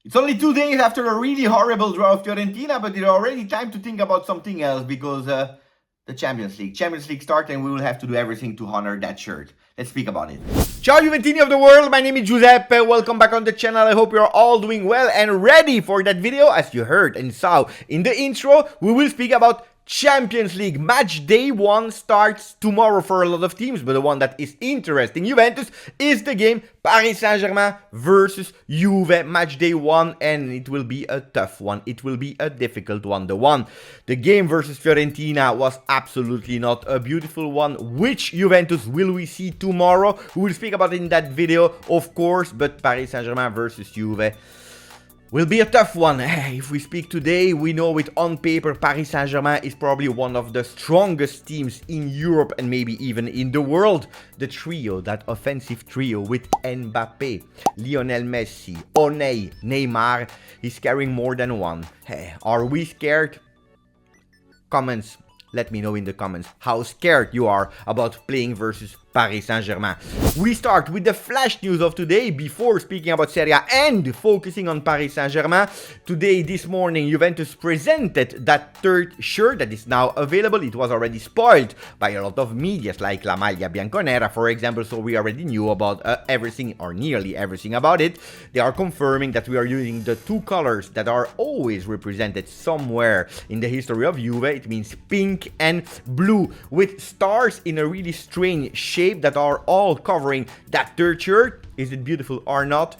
It's only 2 days after a really horrible draw of Fiorentina, but it's already time to think about something else because the Champions League starts and we will have to do everything to honor that shirt. Let's speak about it. Ciao Juventini of the world, my name is Giuseppe, welcome back on the channel. I hope you're all doing well and ready for that video. As you heard and saw in the intro, we will speak about Champions League. Match day 1 starts tomorrow for a lot of teams, but the one that is interesting, Juventus, is the game Paris Saint-Germain versus Juve. Match day 1, and it will be a tough one. It will be a difficult one. The game versus Fiorentina was absolutely not a beautiful one. Which Juventus will we see tomorrow? We will speak about it in that video, of course, but Paris Saint-Germain versus Juve will be a tough one. If we speak today, we know it on paper, Paris Saint-Germain is probably one of the strongest teams in Europe and maybe even in the world. The trio, that offensive trio with Mbappe, Lionel Messi, Neymar, is carrying more than one. Are we scared? Comments. Let me know in the comments how scared you are about playing versus Paris Saint-Germain. We start with the flash news of today before speaking about Serie A and focusing on Paris Saint-Germain. Today, this morning, Juventus presented that third shirt that is now available. It was already spoiled by a lot of medias like La Maglia Bianconera, for example, so we already knew about everything or nearly everything about it. They are confirming that we are using the two colors that are always represented somewhere in the history of Juve. It means pink and blue with stars in a really strange shape that are all covering that third shirt. Is it beautiful or not?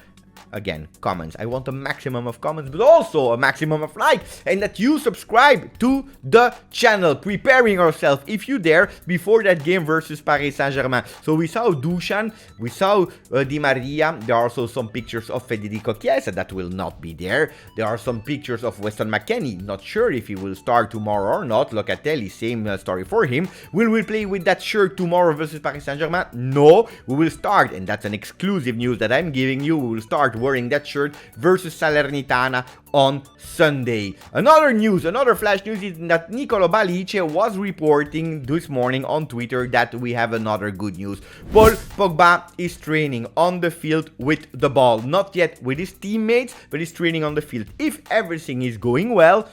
Again, comments. I want a maximum of comments, but also a maximum of likes, and that you subscribe to the channel. Preparing ourselves, if you dare, before that game versus Paris Saint-Germain. So we saw Dusan, we saw Di Maria. There are also some pictures of Federico Chiesa that will not be there. There are some pictures of Weston McKennie. Not sure if he will start tomorrow or not. Locatelli, same story for him. Will we play with that shirt tomorrow versus Paris Saint-Germain? No, we will start, and that's an exclusive news that I'm giving you. We will start wearing that shirt versus Salernitana on Sunday. Another flash news is that Nicolo Balice was reporting this morning on Twitter that we have another good news. Paul Pogba is training on the field with the ball. Not yet with his teammates, but he's training on the field. If everything is going well,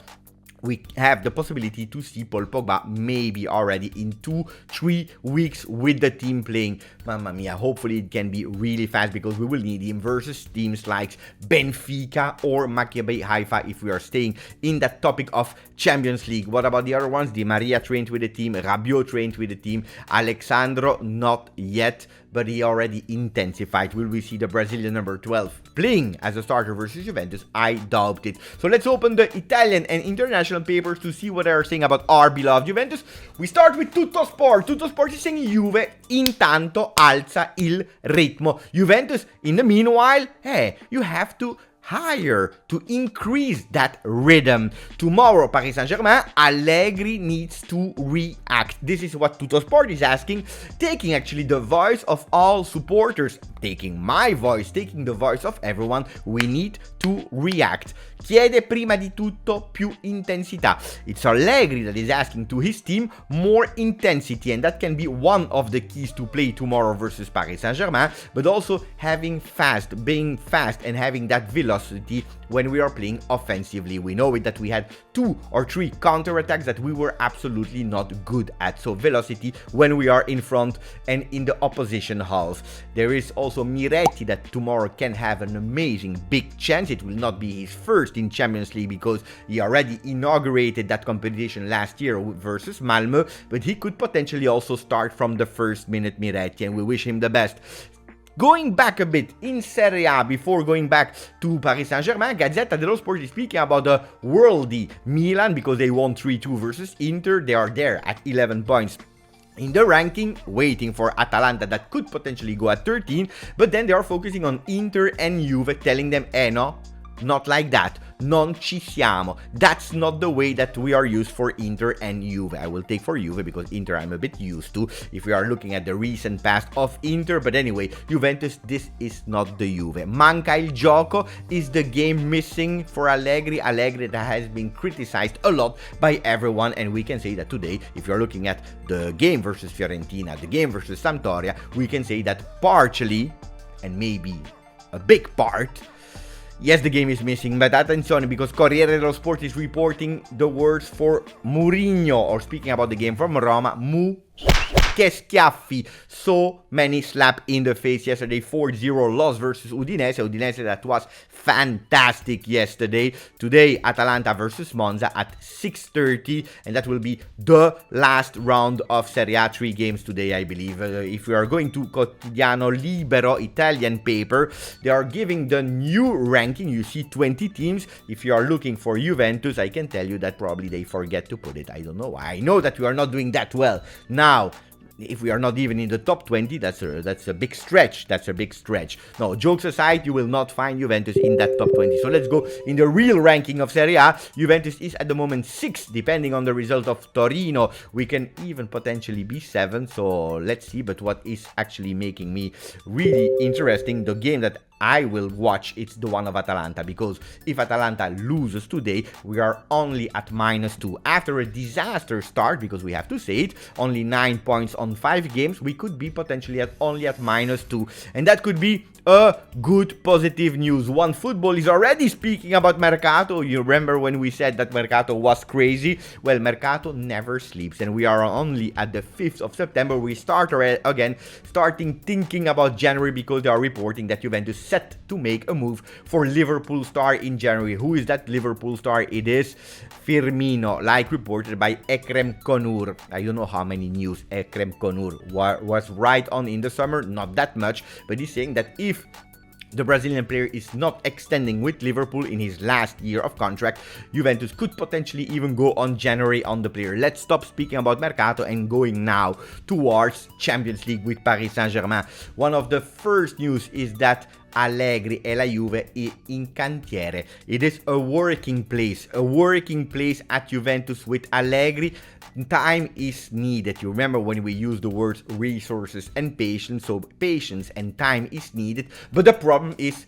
we have the possibility to see Paul Pogba maybe already in 2-3 weeks with the team playing. Mamma mia, hopefully it can be really fast because we will need him versus teams like Benfica or Maccabi Haifa if we are staying in that topic of Champions League. What about the other ones? Di Maria trained with the team, Rabiot trained with the team, Alexandro not yet, but he already intensified. Will we see the Brazilian number 12 playing as a starter versus Juventus? I doubt it. So let's open the Italian and international papers to see what they are saying about our beloved Juventus. We start with Tuttosport. Tuttosport is saying Juve intanto alza il ritmo. Juventus, in the meanwhile, you have to higher to increase that rhythm. Tomorrow, Paris Saint-Germain, Allegri needs to react. This is what Tuttosport is asking, taking actually the voice of all supporters, taking my voice, taking the voice of everyone. We need to react. Chiede prima di tutto più intensità. It's Allegri that is asking to his team more intensity, and that can be one of the keys to play tomorrow versus Paris Saint-Germain, but also being fast and having that velocity when we are playing offensively. We know it that we had 2 or 3 counterattacks that we were absolutely not good at. So velocity when we are in front and in the opposition half. There is also Miretti that tomorrow can have an amazing big chance. It will not be his first in Champions League because he already inaugurated that competition last year versus Malmö, but he could potentially also start from the first minute, Miretti, and we wish him the best. Going back a bit in Serie A before going back to Paris Saint-Germain, Gazzetta dello Sport is speaking about the worldy Milan because they won 3-2 versus Inter. They are there at 11 points in the ranking, waiting for Atalanta that could potentially go at 13, but then they are focusing on Inter and Juve, telling them, no, not like that. Non ci siamo. That's not the way that we are used for Inter and Juve. I will take for Juve because Inter I'm a bit used to if we are looking at the recent past of Inter. But anyway, Juventus, this is not the Juve. Manca il gioco is the game missing for Allegri. Allegri that has been criticized a lot by everyone. And we can say that today, if you're looking at the game versus Fiorentina, the game versus Sampdoria, we can say that partially, and maybe a big part, Yes, the game is missing, but attenzione, because Corriere dello Sport is reporting the words for Mourinho, or speaking about the game from Roma, che schiaffi, so many slap in the face yesterday. 4-0 loss versus Udinese that was fantastic yesterday. Today Atalanta versus Monza at 6:30, and that will be the last round of Serie A. 3 games today, I believe. If we are going to Quotidiano Libero, Italian paper, they are giving the new ranking. You see 20 teams. If you are looking for Juventus, I can tell you that probably they forget to put it. I don't know why. I know that we are not doing that well now. If we are not even in the top 20, that's a big stretch. That's a big stretch. No, jokes aside, you will not find Juventus in that top 20. So let's go in the real ranking of Serie A. Juventus is at the moment 6th, depending on the result of Torino. We can even potentially be 7th. So let's see. But what is actually making me really interesting, the game that I will watch, it's the one of Atalanta, because if Atalanta loses today, we are only at -2. After a disaster start, because we have to say it, only 9 points on 5 games, we could be potentially only at -2. And that could be a good positive news. One Football is already speaking about Mercato. You remember when we said that Mercato was crazy? Well, Mercato never sleeps, and we are only at the 5th of September. We start again, starting thinking about January, because they are reporting that Juventus set to make a move for Liverpool star in January. Who is that Liverpool star? It is Firmino, like reported by Ekrem Konur. I don't know how many news Ekrem Konur was right on in the summer, not that much, but he's saying that if the Brazilian player is not extending with Liverpool in his last year of contract, Juventus could potentially even go on January on the player. Let's stop speaking about Mercato and going now towards Champions League with Paris Saint-Germain. One of the first news is that Allegri e la Juve è in cantiere. It is a working place at Juventus with Allegri. Time is needed. You remember when we use the words resources and patience, so patience and time is needed, but the problem is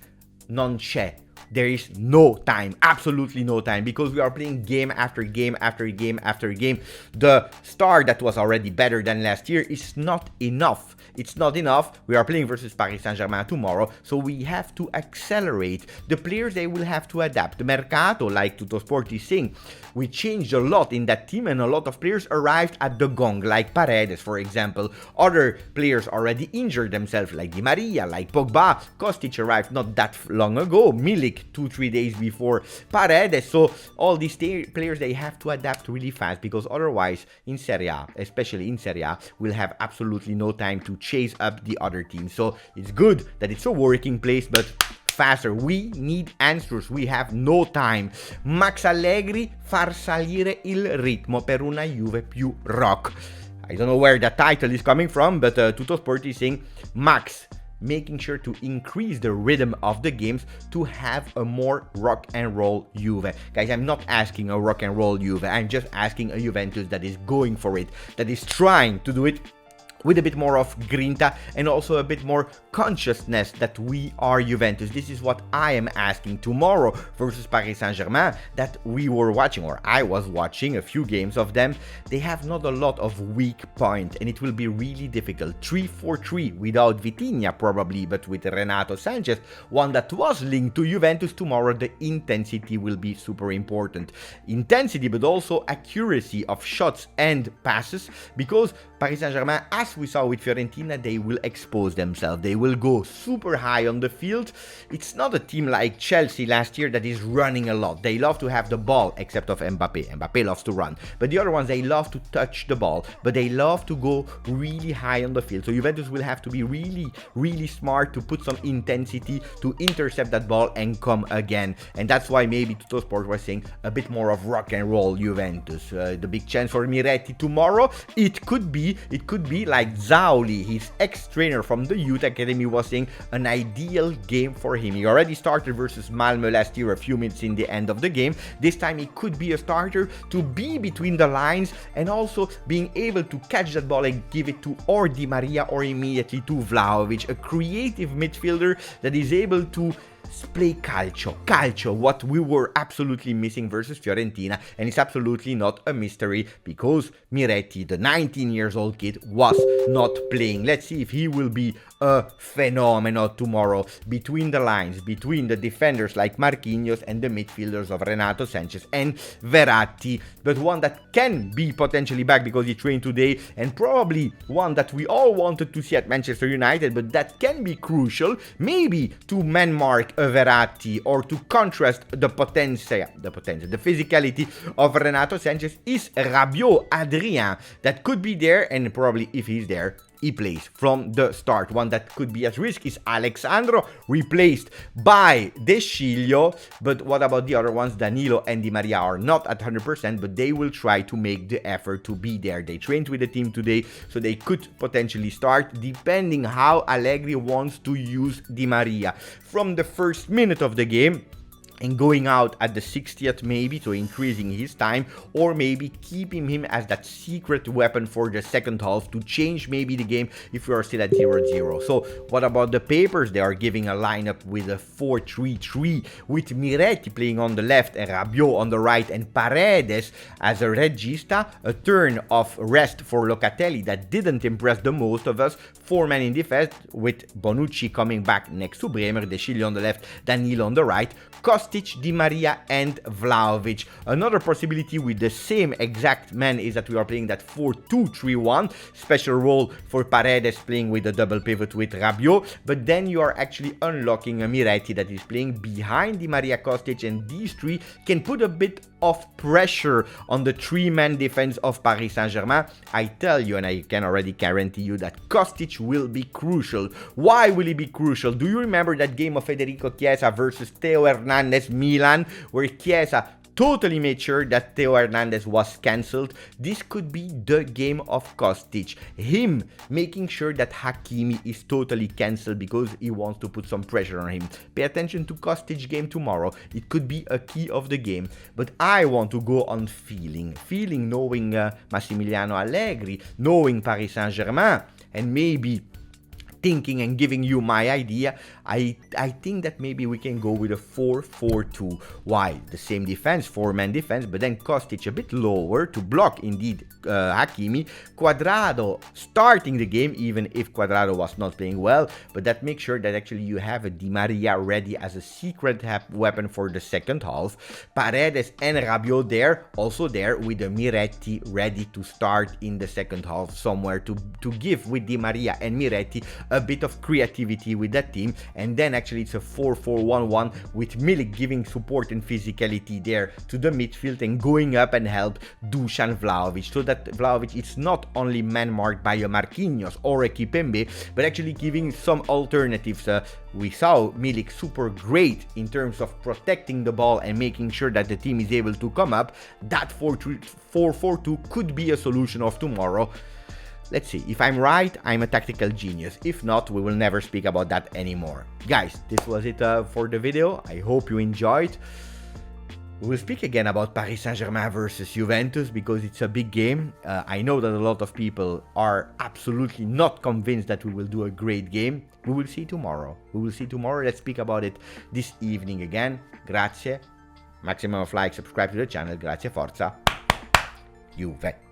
non c'è. There is no time, absolutely no time, because we are playing game after game after game after game. The start that was already better than last year is not enough. It's not enough. We are playing versus Paris Saint-Germain tomorrow, so we have to accelerate. The players, they will have to adapt. The Mercato, like Tuttosport is saying, we changed a lot in that team, and a lot of players arrived at the gong, like Paredes, for example. Other players already injured themselves, like Di Maria, like Pogba. Kostic arrived not that long ago. Milik 2-3 days before Paredes. So all these players, they have to adapt really fast, because otherwise in Serie A, especially in Serie A, we'll have absolutely no time to chase up the other teams. So it's good that it's a working place, but faster. We need answers. We have no time. Max Allegri far salire il ritmo per una Juve più rock. I don't know where that title is coming from, but Tuttosport is saying Max making sure to increase the rhythm of the games to have a more rock and roll Juve. Guys, I'm not asking a rock and roll Juve. I'm just asking a Juventus that is going for it, that is trying to do it with a bit more of grinta and also a bit more consciousness that we are Juventus. This is what I am asking tomorrow versus Paris Saint-Germain, that we were watching, or I was watching a few games of them. They have not a lot of weak point, and it will be really difficult. 3-4-3 without Vitinha probably, but with Renato Sanchez, one that was linked to Juventus. Tomorrow the intensity will be super important. Intensity, but also accuracy of shots and passes, because Paris Saint-Germain, as we saw with Fiorentina, they will expose themselves. They will go super high on the field. It's not a team like Chelsea last year that is running a lot. They love to have the ball, except of Mbappe. Mbappe loves to run. But the other ones, they love to touch the ball, but they love to go really high on the field. So Juventus will have to be really, really smart to put some intensity to intercept that ball and come again. And that's why maybe Tuttosport was saying a bit more of rock and roll Juventus. The big chance for Miretti tomorrow, it could be like Zauli, his ex-trainer from the youth academy, was saying an ideal game for him. He already started versus Malmö last year, a few minutes in the end of the game. This time he could be a starter, to be between the lines and also being able to catch that ball and give it to or Di Maria or immediately to Vlahovic, a creative midfielder that is able to play calcio, what we were absolutely missing versus Fiorentina, and it's absolutely not a mystery because Miretti, the 19 years old kid, was not playing. Let's see if he will be a phenomenon tomorrow between the lines, between the defenders like Marquinhos and the midfielders of Renato Sanchez and Verratti, but one that can be potentially back because he trained today, and probably one that we all wanted to see at Manchester United, but that can be crucial, maybe to man mark a Verratti or to contrast the physicality of Renato Sanchez, is Rabiot Adrien that could be there, and probably if he's there, he plays from the start. One that could be at risk is Alexandro, replaced by De Sciglio. But what about the other ones? Danilo and Di Maria are not at 100%, but they will try to make the effort to be there. They trained with the team today, so they could potentially start, depending how Allegri wants to use Di Maria. From the first minute of the game, and going out at the 60th maybe, so increasing his time, or maybe keeping him as that secret weapon for the second half to change maybe the game if we are still at 0-0. So what about the papers? They are giving a lineup with a 4-3-3 with Miretti playing on the left and Rabiot on the right and Paredes as a regista, a turn of rest for Locatelli that didn't impress the most of us, 4 men in defense with Bonucci coming back next to Bremer, De Sciglio on the left, Danilo on the right, Kostic, Di Maria and Vlahovic. Another possibility with the same exact man is that we are playing that 4-2-3-1, special role for Paredes playing with a double pivot with Rabiot, but then you are actually unlocking a Miretti that is playing behind Di Maria, Kostic, and these three can put a bit of pressure on the three-man defense of Paris Saint-Germain. I tell you, and I can already guarantee you, that Kostic will be crucial. Why will he be crucial? Do you remember that game of Federico Chiesa versus Theo Hernandez Milan, where Chiesa totally made sure that Theo Hernandez was cancelled? This could be the game of Kostic. Him making sure that Hakimi is totally cancelled because he wants to put some pressure on him. Pay attention to Kostic game tomorrow. It could be a key of the game. But I want to go on feeling knowing Massimiliano Allegri, knowing Paris Saint-Germain, and maybe thinking and giving you my idea. I think that maybe we can go with a 4-4-2. Why? The same defense, 4-man defense, but then Kostic a bit lower to block indeed Hakimi. Cuadrado starting the game, even if Cuadrado was not playing well, but that makes sure that actually you have a Di Maria ready as a secret weapon for the second half. Paredes and Rabiot there, also there with the Miretti ready to start in the second half somewhere to give with Di Maria and Miretti a bit of creativity with that team. And then actually it's a 4-4-1-1 with Milik giving support and physicality there to the midfield and going up and help Dusan Vlahovic, so that Vlahovic is not only man marked by a Marquinhos or a Kimpembe, but actually giving some alternatives. We saw Milik super great in terms of protecting the ball and making sure that the team is able to come up. That 4-4-2 could be a solution of tomorrow. Let's see. If I'm right, I'm a tactical genius. If not, we will never speak about that anymore. Guys, this was it for the video. I hope you enjoyed. We will speak again about Paris Saint-Germain versus Juventus because it's a big game. I know that a lot of people are absolutely not convinced that we will do a great game. We will see tomorrow. Let's speak about it this evening again. Grazie. Maximum of likes, subscribe to the channel. Grazie, forza. Juve.